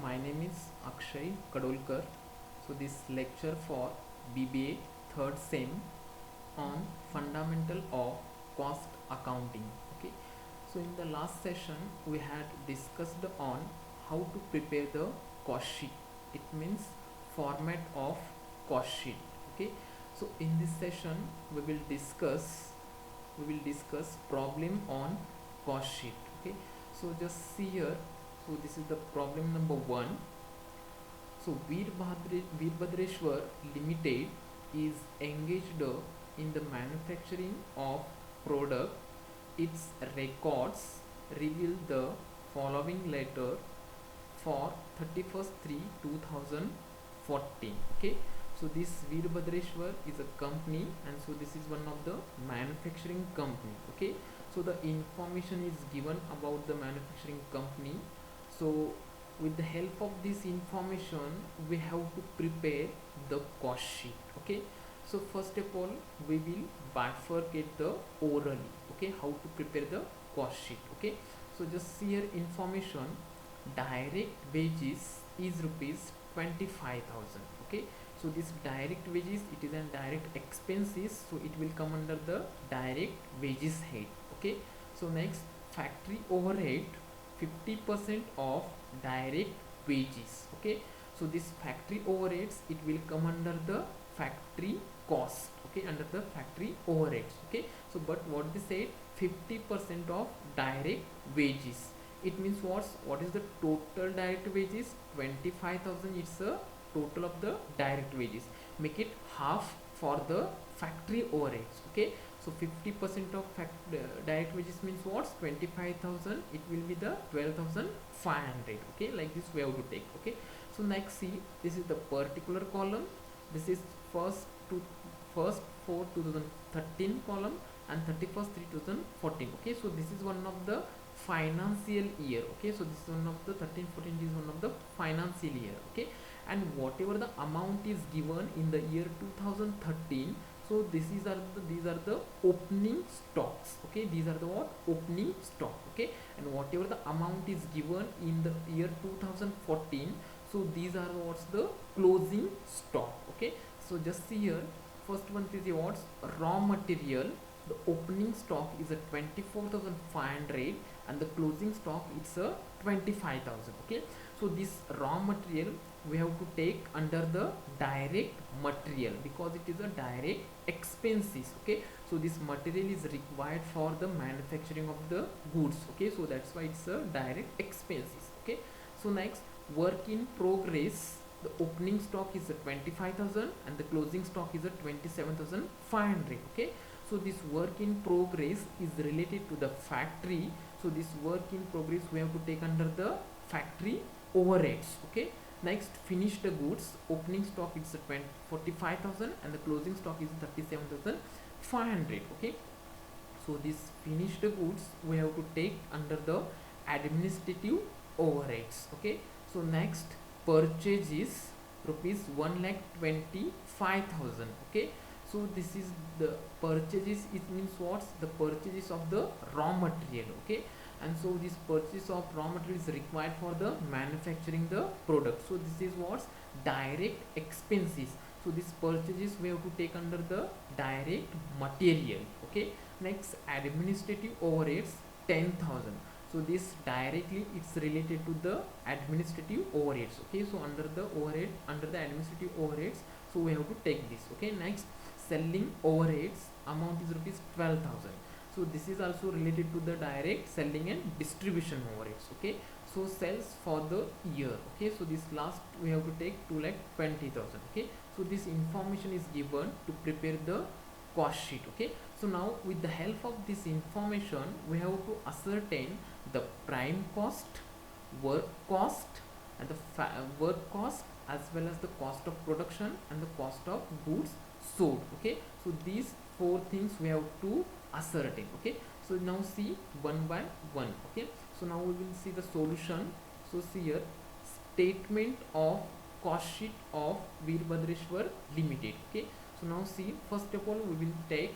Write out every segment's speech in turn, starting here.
My name is Akshay Kadolkar. So this lecture for BBA third sem on fundamental of cost accounting. Okay. So in the last session we had discussed on how to prepare the cost sheet. It means format of cost sheet. Okay. So in this session we will discuss problem on cost sheet. Okay. So just see here. So this is the problem number 1. So Veerbhadreshwar Limited is engaged in the manufacturing of product. Its records reveal the following letter for 31st 3 2014. Okay. So this Veerbhadreshwar is a company, and so this is one of the manufacturing company. Okay. So the information is given about the manufacturing company. So with the help of this information we have to prepare the cost sheet. Okay. So first of all we will bifurcate the orally. Okay, how to prepare the cost sheet. Okay. So just see here information. Direct wages is rupees 25,000. Okay. So this direct wages, it is a direct expenses, so it will come under the direct wages head. Okay. So next, factory overhead 50% of direct wages. Okay. So this factory overheads, it will come under the factory cost. Okay, under the factory overheads. Okay. So but what they said, 50% of direct wages, it means what is the total direct wages? 25,000. It's a total of the direct wages. Make it half for the factory overheads. Okay. So 50% of direct wages means what? 25,000. It will be the 12,500. Okay, like this we have to take. Okay. So next, see, this is the particular column. This is first for 2013 column and 31st 3 2014. Okay. So this is one of the financial year. Okay. So this is one of the 13-14 is one of the financial year. Okay. And whatever the amount is given in the year 2013, so these are the opening stocks. Okay, these are the what? Opening stock. Okay, and whatever the amount is given in the year 2014, so these are what's the closing stock. Okay, so just see here, first one is the what's raw material. The opening stock is a 24,500 and the closing stock it's a 25,000. Okay, so this raw material we have to take under the direct material because it is a direct expenses. Okay, so this material is required for the manufacturing of the goods. Okay, so that's why it's a direct expenses. Okay, so next, work in progress. The opening stock is a 25,000 and the closing stock is a 27,500. Okay, so this work in progress is related to the factory. So this work in progress we have to take under the factory overheads. Okay, next, finished goods. Opening stock is 45,000 and the closing stock is 37,500. Okay, so this finished goods we have to take under the administrative overheads. Okay, so next, purchases rupees 1,25,000. Okay, so this is the purchases. It means what's the purchases of the raw material. Okay, and so this purchase of raw material is required for the manufacturing the product. So this is what's direct expenses. So this purchases we have to take under the direct material. Okay, next, administrative overheads 10,000. So this directly it's related to the administrative overheads. Okay, so under the overhead, under the administrative overheads, so we have to take this. Okay, next, selling overheads amount is rupees 12,000. So this is also related to the direct selling and distribution overheads. Okay, so sales for the year. Okay, so this last we have to take 2,20,000. Okay, so this information is given to prepare the cost sheet. Okay, so now with the help of this information we have to ascertain the prime cost, work cost, and the work cost, as well as the cost of production and the cost of goods sold. Okay, so these four things we have to ascertain. Okay, so now see one by one. Okay, so now we will see the solution. So see here, statement of cost sheet of Veerbhadreshwar Limited. Okay, so now see, first of all we will take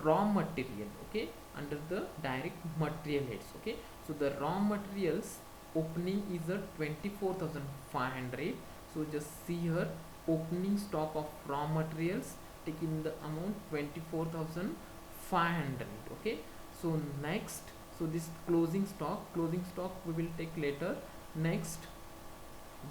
raw material. Okay, under the direct material heads. Okay, so the raw materials opening is a 24,500. So just see here, opening stock of raw materials taking the amount 24,500. Okay, so next, so this closing stock we will take later. Next,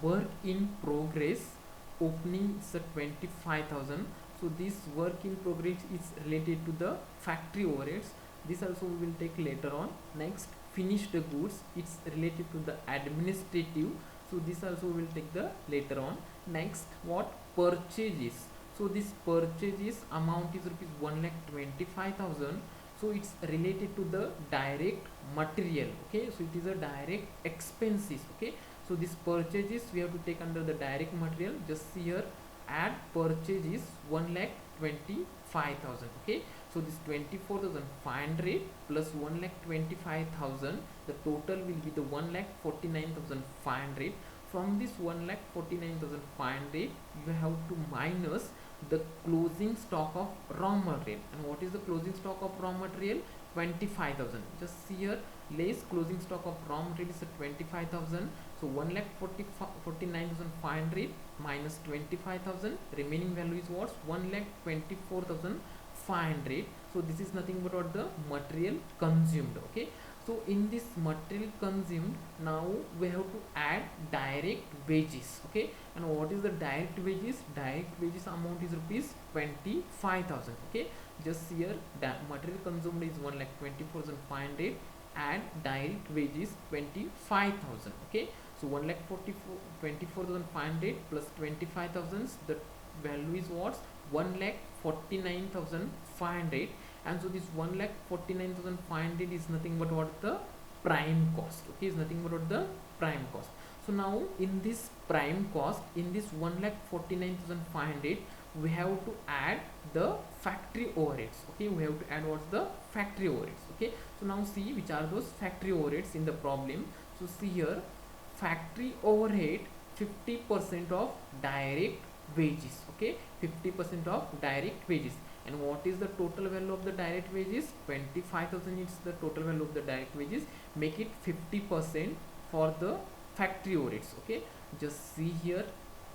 work in progress, opening is a 25,000. So this work in progress is related to the factory overheads. This also we will take later on. Next, finished goods, it's related to the administrative. So this also we will take the later on. Next, what purchases? So this purchases amount is rupees 1,25,000. So it's related to the direct material. Okay, so it is a direct expenses. Okay, so this purchases we have to take under the direct material. Just see here, add purchases 1,25,000. Okay, so this 24,500 plus 1,25,000, the total will be the 1,49,500. From this 1,49,500 you have to minus the closing stock of raw material. And what is the closing stock of raw material? 25,000. Just see here, less closing stock of raw material is 25,000. So 1,49,500 minus 25,000, remaining value is what? 1,24,500. So this is nothing but what the material consumed. Okay, so in this material consumed, now we have to add direct wages. Okay, and what is the direct wages? Direct wages amount is rupees 25,000. Okay, just here, that material consumed is 1,24,500, add direct wages 25,000. Okay, so 1,24,500 plus 25,000, the value is what? 1,49,500. And so this 1,49,500 is nothing but what? The prime cost. Okay, is nothing but what? The prime cost. So now in this prime cost, in this 1,49,500, we have to add the factory overheads. Okay, we have to add what's the factory overheads. Okay, so now see which are those factory overheads in the problem. So see here, factory overhead 50% of direct wages. Okay, 50% of direct wages. And what is the total value of the direct wages? 25,000 is the total value of the direct wages. Make it 50% for the factory overheads. Okay, just see here,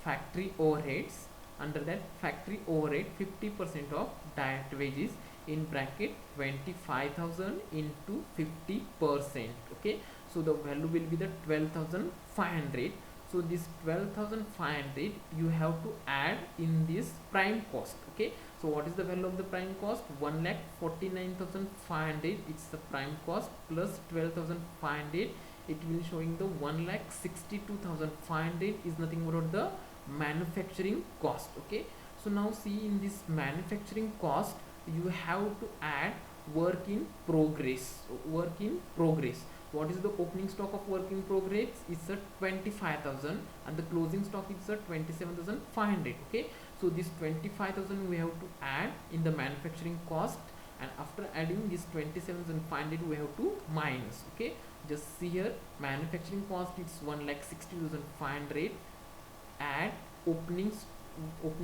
factory overheads, under that factory overhead 50% of direct wages, in bracket 25,000 into 50%. Okay, so the value will be the 12,500. So this 12,500 you have to add in this prime cost. Okay, so what is the value of the prime cost? 1,49,500, it's the prime cost, plus 12,500, it will showing the 1,62,500 is nothing but the manufacturing cost. Okay, so now see, in this manufacturing cost you have to add work in progress. Work in progress, what is the opening stock of work in progress? It's a 25,000 and the closing stock is a 27,500. Okay, so this 25,000 we have to add in the manufacturing cost, and after adding this 27,500 we have to minus. Okay, just see here, manufacturing cost is 1,60,500, add opening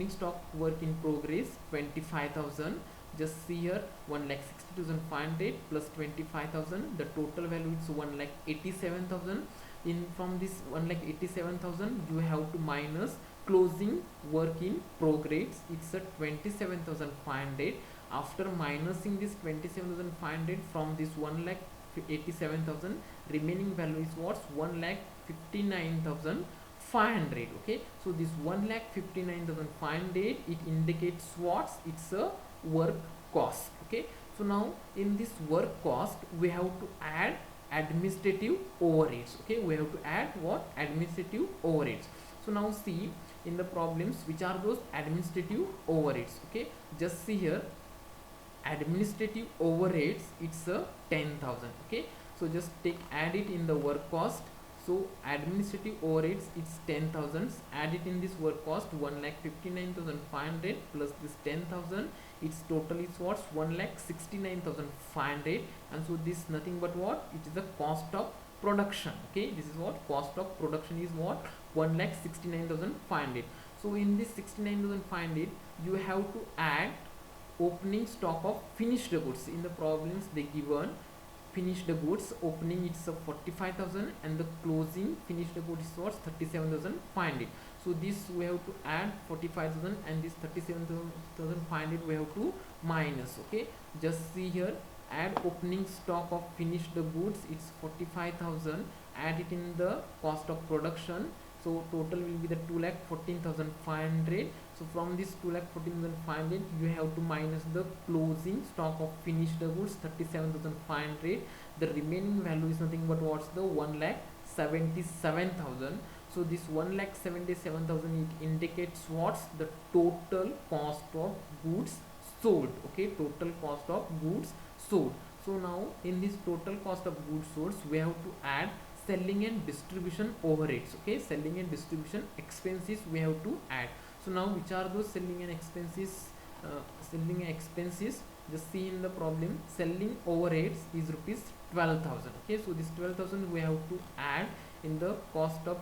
stock work in progress 25,000. Just see here, 1,60,500 plus 25,000, the total value is 1,87,000. In from this 1,87,000 you have to minus closing work in progress, it's a 27,500. After minusing this 27,500 from this 1,87,000, remaining value is what? 1,59,500. Okay, so this 1,59,500, it indicates what? It's a work cost. Okay, so now in this work cost we have to add administrative overheads. Okay, we have to add what? Administrative overheads. So now see in the problems which are those administrative overheads. Okay, just see here, administrative overheads, it's a 10,000. Okay, so just add it in the work cost. So administrative overheads, it's 10,000, add it in this work cost, 1,59,500 plus this 10,000, its total is what? 1,69,500. and so this nothing but what? It is the cost of production. Okay, this is what? Cost of production is what? 1,69,500. so in this 69,500 you have to add opening stock of finished goods. In the problems they given finished goods, opening it's a 45,000 and the closing finished goods was 37,500. so this we have to add 45,000 and this 37,500 we have to minus. Okay, just see here, add opening stock of finished goods, it's 45,000, add it in the cost of production, so total will be the 2,14,500. so from this 2,14,500 you have to minus the closing stock of finished goods 37,500. the remaining value is nothing but what's the 1,77,000. so this 1,77,000 it indicates what's the total cost of goods sold. Okay, total cost of goods sold. so now in this total cost of goods sold we have to add selling and distribution overheads. Okay, selling and distribution expenses we have to add. so now which are those selling and expenses? Just see in the problem, selling overheads is rupees 12,000. Okay, so this 12,000 we have to add in the cost of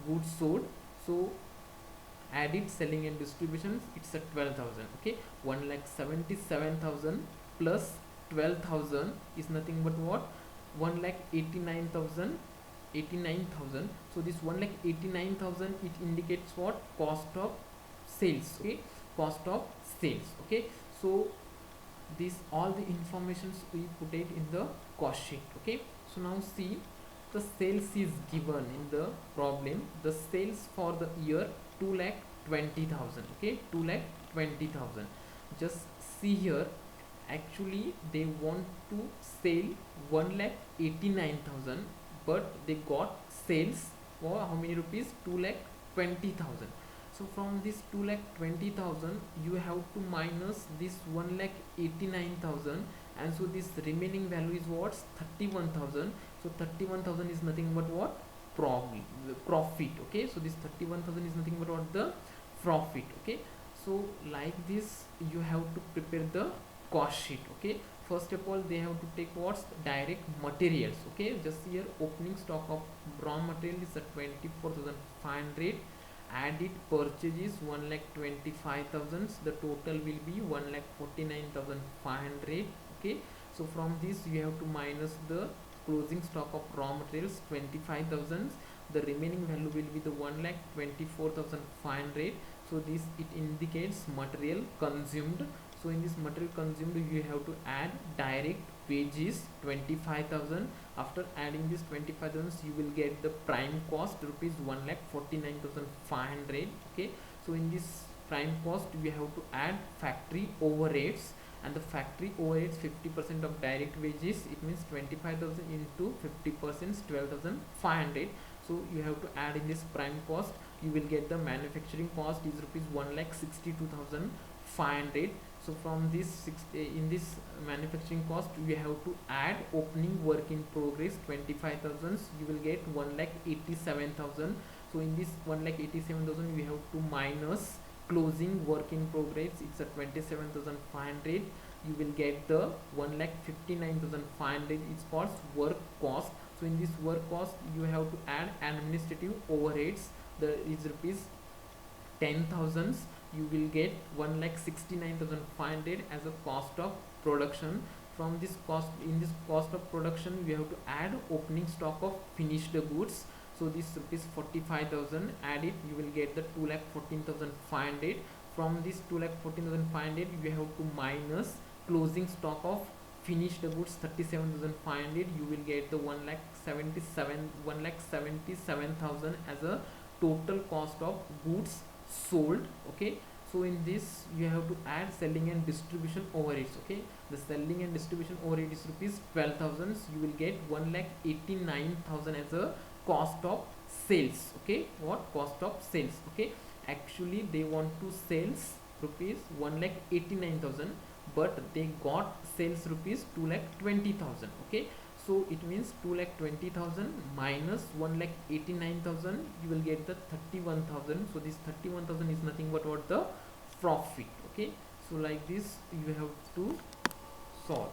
goods sold. so add it, selling and distribution, it's at 12,000. Okay, 1,77,000 plus 12,000 is nothing but what? 1,89,000. so this 1,89,000 it indicates what? Cost of sales. Okay, cost of sales. Okay, so this all the informations we put it in the cost sheet. Okay, so now see, the sales is given in the problem. the sales for the year 2,20,000. Okay, 2,20,000. just see here, actually they want to sell 1,89,000, but they got sales for how many rupees? 2,20,000. so from this 2,20,000 you have to minus this 1,89,000, and so this remaining value is what? 31,000. so 31,000 is nothing but what? Profit. Okay, so this 31,000 is nothing but what? The profit. Okay, so like this you have to prepare the cost sheet. Okay, first of all they have to take what's direct materials. Okay, just here opening stock of raw material is at 24,500, add it, purchases 1,25,000, the total will be 1,49,500. Okay, so from this you have to minus the closing stock of raw materials 25,000, the remaining value will be the 1,24,500. so this it indicates material consumed. so in this material consumed you have to add direct wages 25,000. after adding this 25,000 you will get the prime cost rupees 1,49,500. okay, so in this prime cost we have to add factory overheads, and the factory overheads 50% of direct wages, it means 25,000 into 50% 12,500. so you have to add in this prime cost. you will get the manufacturing cost is rupees 1,62,500. so from this in this manufacturing cost we have to add opening work in progress 25,000, you will get 1,87,000. so in this 1,87,000 we have to minus closing work in progress, it's at 27,500. you will get the 1,59,500 is called work cost. so in this work cost you have to add administrative overheads, the is rupees 10,000. you will get 1,69,500 as a cost of production. from this cost, in this cost of production we have to add opening stock of finished goods. so this rupees 45,000, add it, you will get the 2,14,500. from this 2,14,500 you have to minus closing stock of finished goods 37,500. you will get the 1,77,000 as a total cost of goods sold. okay, so in this you have to add selling and distribution overheads. okay, the selling and distribution overhead is rupees 12,000, you will get 1,89,000 as a cost of sales. okay, what? Cost of sales. okay, actually they want to sales rupees 1,89,000, but they got sales rupees 2,20,000. okay, so it means 2,20,000 minus 1,89,000, you will get the 31,000. so this 31,000 is nothing but what? The profit. okay, so like this you have to solve.